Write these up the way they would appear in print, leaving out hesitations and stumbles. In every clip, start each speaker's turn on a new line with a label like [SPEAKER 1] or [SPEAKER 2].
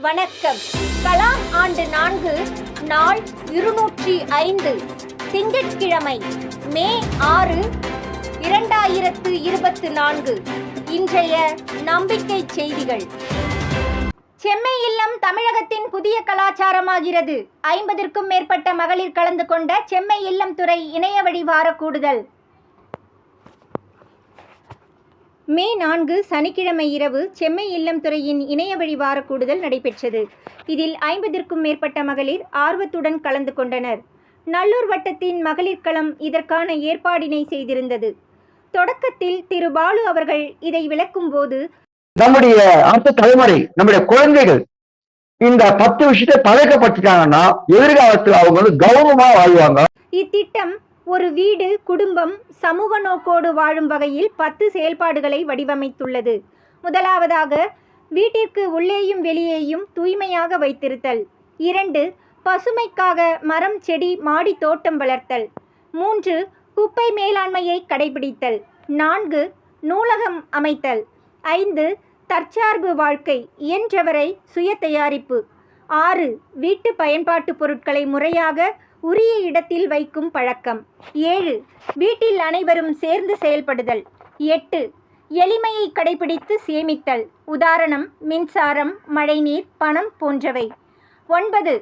[SPEAKER 1] வணக்கம். கலாம் ஆண்டு 4 நாள் 205 திங்கட்கிழமை மே 6, 2024. இன்றைய நம்பிக்கை செய்திகள். செம்மை இல்லம் தமிழகத்தின் புதிய கலாச்சாரமாகிறது. 50க்கும் மேற்பட்ட மகளிர் கலந்து கொண்ட செம்மை இல்லம் துறை இணைய வழி வார கூடுதல். மே 4 சனிக்கிழமை இரவு செம்மை இல்லம் துறையின் இணைய வழி வார கூடுதல் நடைபெற்றது. இதில் 50க்கும் மேற்பட்ட மகளிர் ஆர்வத்துடன் கலந்து கொண்டனர். நல்லூர் வட்டத்தின் மகளிர் களம் இதற்கான ஏற்பாடினை செய்திருந்தது. தொடக்கத்தில் திரு பாலு அவர்கள் இதை விளக்கும் போது,
[SPEAKER 2] நம்முடைய அடுத்த தலைமுறை, நம்முடைய குழந்தைகள் இந்த 10 விஷயத்தை பழக்கப்பட்டுட்டாங்கன்னா எதிர்காலத்தில் அவங்க கௌரவமா வாழ்வாங்க.
[SPEAKER 1] இத்திட்டம் ஒரு வீடு, குடும்பம், சமூக நோக்கோடு வாழும் வகையில் 10 செயல்பாடுகளை வடிவமைத்துள்ளது. முதலாவதாக, வீட்டிற்கு உள்ளேயும் வெளியேயும் தூய்மையாக வைத்திருத்தல். 2, பசுமைக்காக மரம், செடி, மாடி தோட்டம் வளர்த்தல். 3, குப்பை மேலாண்மையை கடைபிடித்தல். 4, நூலகம் அமைத்தல். 5, தற்சார்பு வாழ்க்கை, இயன்றவரை சுய தயாரிப்பு. 6, வீட்டு பயன்பாட்டு பொருட்களை முறையாக உரிய இடத்தில் வைக்கும் பழக்கம். 7, வீட்டில் அனைவரும் சேர்ந்து செயல்படுதல். 8, எளிமையை கடைபிடித்து சேமித்தல். உதாரணம், மின்சாரம், மழைநீர், பணம் போன்றவை. 9,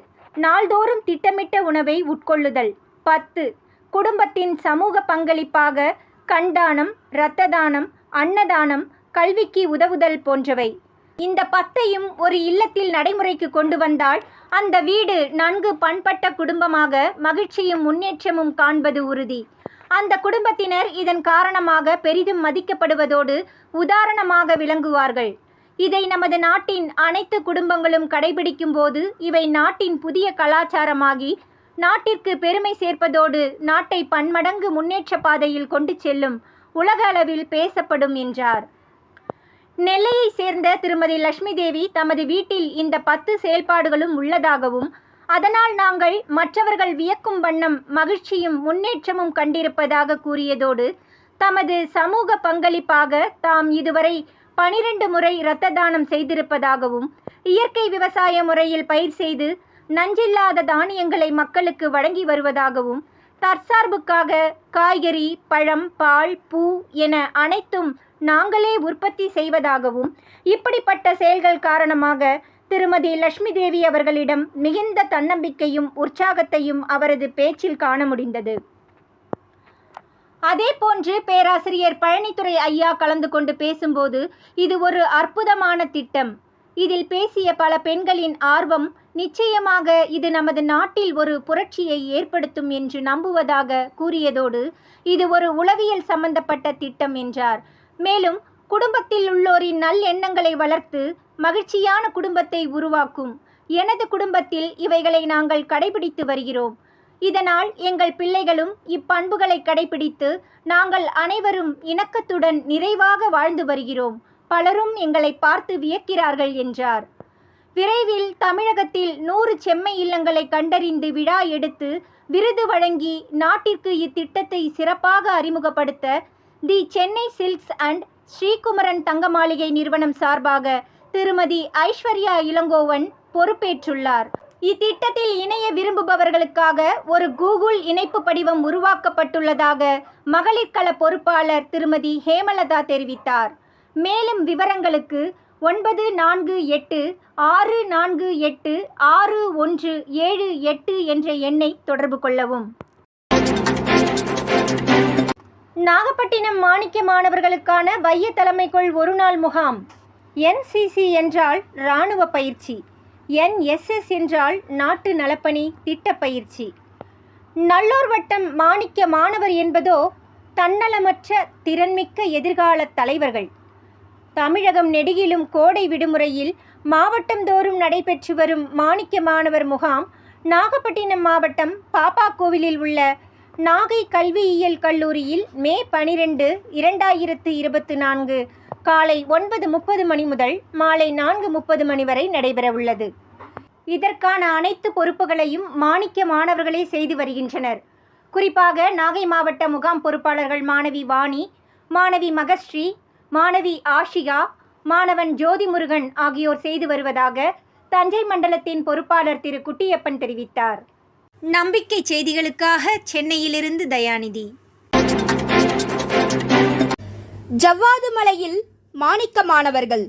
[SPEAKER 1] நாள்தோறும் திட்டமிட்ட உணவை உட்கொள்ளுதல். 10, குடும்பத்தின் சமூக பங்களிப்பாக கண்தானம், இரத்த தானம், அன்னதானம், கல்விக்கு உதவுதல் போன்றவை. இந்த 10ஐயும் ஒரு இல்லத்தில் நடைமுறைக்கு கொண்டு வந்தால் அந்த வீடு நன்கு பண்பட்ட குடும்பமாக மகிழ்ச்சியும் முன்னேற்றமும் காண்பது உறுதி. அந்த குடும்பத்தினர் இதன் காரணமாக பெரிதும் மதிக்கப்படுவதோடு உதாரணமாக விளங்குவார்கள். இதை நமது நாட்டின் அனைத்து குடும்பங்களும் கடைபிடிக்கும் போது இவை நாட்டின் புதிய கலாச்சாரமாகி நாட்டிற்கு பெருமை சேர்ப்பதோடு நாட்டை பன்மடங்கு முன்னேற்ற பாதையில் கொண்டு செல்லும், உலக அளவில் பேசப்படும் என்றார். நெல்லையை சேர்ந்த திருமதி லட்சுமி தேவி தமது வீட்டில் இந்த 10 செயல்பாடுகளும் உள்ளதாகவும், அதனால் நாங்கள் மற்றவர்கள் வியக்கும் வண்ணம் மகிழ்ச்சியும் முன்னேற்றமும் கண்டிருப்பதாக கூறியதோடு, தமது சமூக பங்களிப்பாக தாம் இதுவரை 12 முறை இரத்த தானம் செய்திருப்பதாகவும், இயற்கை விவசாய முறையில் பயிர் செய்து நஞ்சில்லாத தானியங்களை மக்களுக்கு வழங்கி வருவதாகவும், தற்சார்புக்காக காய்கறி, பழம், பால், பூ என அனைத்தும் நாங்களே உற்பத்தி செய்வதாகவும், இப்படிப்பட்ட செயல்கள் காரணமாக திருமதி லட்சுமி தேவி அவர்களிடம் மிகுந்த தன்னம்பிக்கையும் உற்சாகத்தையும் அவரது பேச்சில் காண முடிந்தது. அதேபோன்று பேராசிரியர் பழனித்துறை ஐயா கலந்து கொண்டு பேசும்போது, இது ஒரு அற்புதமான திட்டம். இதில் பேசிய பல பெண்களின் ஆர்வம், நிச்சயமாக இது நமது நாட்டில் ஒரு புரட்சியை ஏற்படுத்தும் என்று நம்புவதாக கூறியதோடு, இது ஒரு உளவியல் சம்பந்தப்பட்ட திட்டம் என்றார். மேலும் குடும்பத்தில் உள்ளோரின் நல்லெண்ணங்களை வளர்த்து மகிழ்ச்சியான குடும்பத்தை உருவாக்கும். எனது குடும்பத்தில் இவைகளை நாங்கள் கடைபிடித்து வருகிறோம். இதனால் எங்கள் பிள்ளைகளும் இப்பண்புகளை கடைபிடித்து நாங்கள் அனைவரும் இணக்கத்துடன் நிறைவாக வாழ்ந்து வருகிறோம். பலரும் எங்களை பார்த்து வியக்கிறார்கள் என்றார். விரைவில் தமிழகத்தில் 100 செம்மை இல்லங்களை கண்டறிந்து விழா எடுத்து விருது வழங்கி நாட்டிற்கு இத்திட்டத்தை சிறப்பாக அறிமுகப்படுத்த தி சென்னை சில்க்ஸ் அண்ட் ஸ்ரீகுமரன் தங்க மாளிகை நிறுவனம் சார்பாக திருமதி ஐஸ்வர்யா இளங்கோவன் பொறுப்பேற்றுள்ளார். இத்திட்டத்தில் இணைய விரும்புபவர்களுக்காக ஒரு கூகுள் இணைப்பு படிவம் உருவாக்கப்பட்டுள்ளதாக மகளிர் கள பொறுப்பாளர் திருமதி ஹேமலதா தெரிவித்தார். மேலும் விவரங்களுக்கு 9486486178 என்ற எண்ணை தொடர்பு கொள்ளவும். நாகப்பட்டினம் மாணிக்க மாணவர்களுக்கான வைய தலைமைக்குள் ஒருநாள் முகாம். NCC என்றால் இராணுவ பயிற்சி, NSS என்றால் நாட்டு நலப்பணி திட்ட பயிற்சி. நல்லூர் வட்டம் மாணிக்க மாணவர் என்பதோ தன்னலமற்ற திறன்மிக்க எதிர்கால தலைவர்கள். தமிழகம் நெடுகிலும் கோடை விடுமுறையில் மாவட்டந்தோறும் நடைபெற்று வரும் மாணிக்க மாணவர் முகாம் நாகப்பட்டினம் மாவட்டம் பாப்பாக்கோவிலில் உள்ள நாகை கல்வியியல் கல்லூரியில் மே 12, 2024 காலை 9:30 மணி முதல் மாலை 4:30 மணி வரை நடைபெறவுள்ளது. இதற்கான அனைத்து பொறுப்புகளையும் மாணிக்க மாணவர்களே செய்து வருகின்றனர். குறிப்பாக நாகை மாவட்ட முகாம் பொறுப்பாளர்கள் மாணவி வாணி, மாணவி மகஸ்ரீ, மாணவி ஆஷிகா, மாணவன் ஜோதிமுருகன் ஆகியோர் செய்து வருவதாக தஞ்சை மண்டலத்தின் பொறுப்பாளர் திரு குட்டியப்பன் தெரிவித்தார். நம்பிக்கை செய்திகளுக்காக சென்னையிலிருந்து தயாநிதி.
[SPEAKER 3] ஜவ்வாது மலையில் மாணிக்க மாணவர்கள்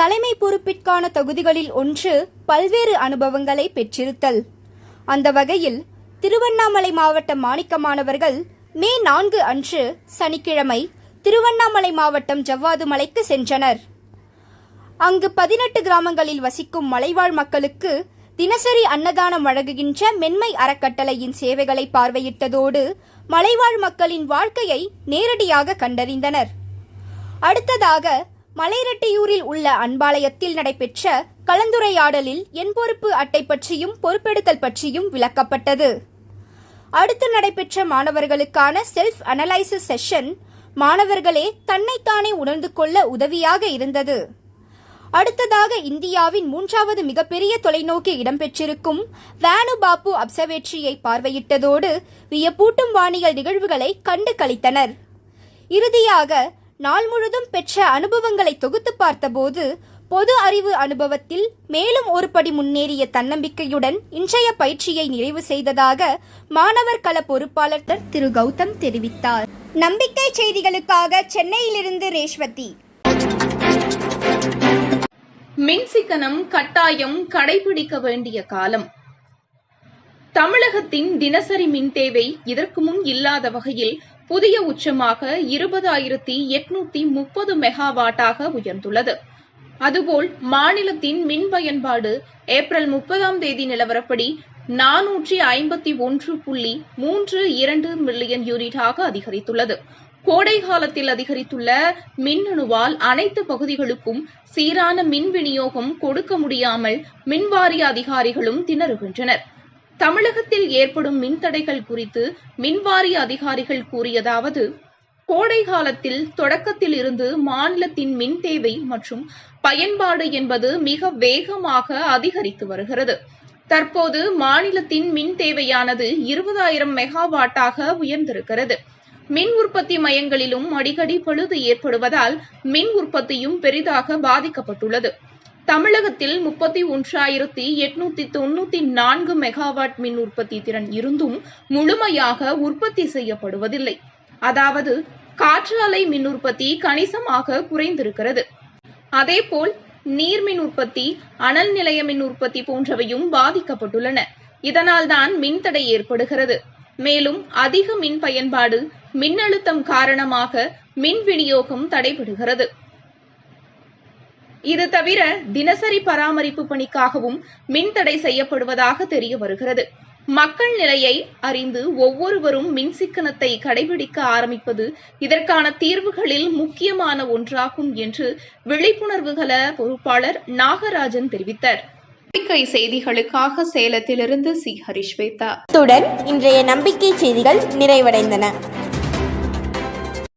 [SPEAKER 3] தலைமை பொறுப்பிற்கான தொகுதிகளில் ஒன்று பல்வேறு அனுபவங்களை பெற்றிருத்தல். அந்த வகையில் திருவண்ணாமலை மாவட்ட மாணிக்க மாணவர்கள் மே 4 அன்று சனிக்கிழமை திருவண்ணாமலை மாவட்டம் ஜவ்வாது மலைக்கு சென்றனர். அங்கு 18 கிராமங்களில் வசிக்கும் மலைவாழ் மக்களுக்கு தினசரி அன்னதானம் வழங்குகின்ற மென்மை அறக்கட்டளையின் சேவைகளை பார்வையிட்டதோடு மலைவாழ் மக்களின் வாழ்க்கையை நேரடியாக கண்டறிந்தனர். அடுத்ததாக மலைரெட்டியூரில் உள்ள அன்பாலயத்தில் நடைபெற்ற கலந்துரையாடலில் என் பொறுப்பு அட்டை பற்றியும் பொறுப்பெடுத்தல் பற்றியும் விளக்கப்பட்டது. அடுத்து நடைபெற்ற மாணவர்களுக்கான செல்ஃப் அனலைசிஸ் செஷன் மாணவர்களே தன்னைத்தானே உணர்ந்து கொள்ள உதவியாக இருந்தது. அடுத்ததாக இந்தியாவின் 3வது மிகப்பெரிய தொலைநோக்கி இடம்பெற்றிருக்கும் வேணு பாபு அப்சர்வேட்டரியை பார்வையிட்டதோடு வியப்பூட்டும் வானியல் நிகழ்வுகளை கண்டு களித்தனர். இறுதியாக நாள் முழுதும் பெற்ற அனுபவங்களை தொகுத்து பார்த்தபோது பொது அறிவு அனுபவத்தில் மேலும் ஒரு படி முன்னேறிய தன்னம்பிக்கையுடன் இன்றைய பயிற்சியை நிறைவு செய்ததாக மாணவர் கள பொறுப்பாளர் திரு கௌதம் தெரிவித்தார். நம்பிக்கை செய்திகளுக்காக சென்னையிலிருந்து ரேஷ்வதி.
[SPEAKER 4] மின்சிக்கனம் கட்டாயம் கடைபிடிக்க வேண்டிய காலம். தமிழகத்தின் தினசரி மின் தேவை இதற்கு முன் இல்லாத வகையில் புதிய உச்சமாக 20,830 மெகாவாட்டாக உயர்ந்துள்ளது. அதுபோல் மாநிலத்தின் மின் பயன்பாடு ஏப்ரல் 30ஆம் தேதி நிலவரப்படி 451.32 மில்லியன் யூனிட்டாக அதிகரித்துள்ளது. கோடை காலத்தில் அதிகரித்துள்ள மின்னணுவால் அனைத்து பகுதிகளுக்கும் சீரான மின் விநியோகம் கொடுக்க முடியாமல் மின்வாரிய அதிகாரிகளும் திணறுகின்றனர். தமிழகத்தில் ஏற்படும் மின்தடைகள் குறித்து மின்வாரிய அதிகாரிகள் கூறியதாவது: கோடை காலத்தில் தொடக்கத்தில் இருந்து மாநிலத்தின் மின் தேவை மற்றும் பயன்பாடு என்பது மிக வேகமாக அதிகரித்து வருகிறது. தற்போது மாநிலத்தின் மின் தேவையானது 20,000 மெகாவாட்டாக உயர்ந்திருக்கிறது. மின் உற்பத்தி மையங்களிலும் அடிக்கடி பழுது ஏற்படுவதால் மின் உற்பத்தியும் பெரிதாக பாதிக்கப்பட்டுள்ளது. தமிழகத்தில் 31,894 மெகாவாட் மின் உற்பத்தி திறன் இருந்தும் முழுமையாக உற்பத்தி செய்யப்படுவதில்லை. அதாவது காற்றாலை மின் உற்பத்தி கணிசமாக குறைந்திருக்கிறது. அதேபோல் நீர்மின் உற்பத்தி, அனல் நிலைய மின் உற்பத்தி போன்றவையும் பாதிக்கப்பட்டுள்ளன. இதனால்தான் மின்தடை ஏற்படுகிறது. மேலும் அதிக மின் பயன்பாடு, மின்னழுத்தம் காரணமாக மின் விநியோகம் தடைபடுகிறது. இது தவிர தினசரி பராமரிப்பு பணிக்காகவும் மின்தடை செய்யப்படுவதாக தெரிய வருகிறது. மக்கள் நிலையை அறிந்து ஒவ்வொருவரும் மின் சிக்கனத்தை கடைபிடிக்க ஆரம்பிப்பது இதற்கான தீர்வுகளில் முக்கியமான ஒன்றாகும் என்று விழிப்புணர்வுகள பொறுப்பாளர் நாகராஜன் தெரிவித்தார். நம்பிக்கை செய்திகளுக்காக சேலத்திலிருந்து சி. ஹரிஸ்வேதா.
[SPEAKER 3] இத்துடன் இன்றைய நம்பிக்கை செய்திகள் நிறைவடைந்தன.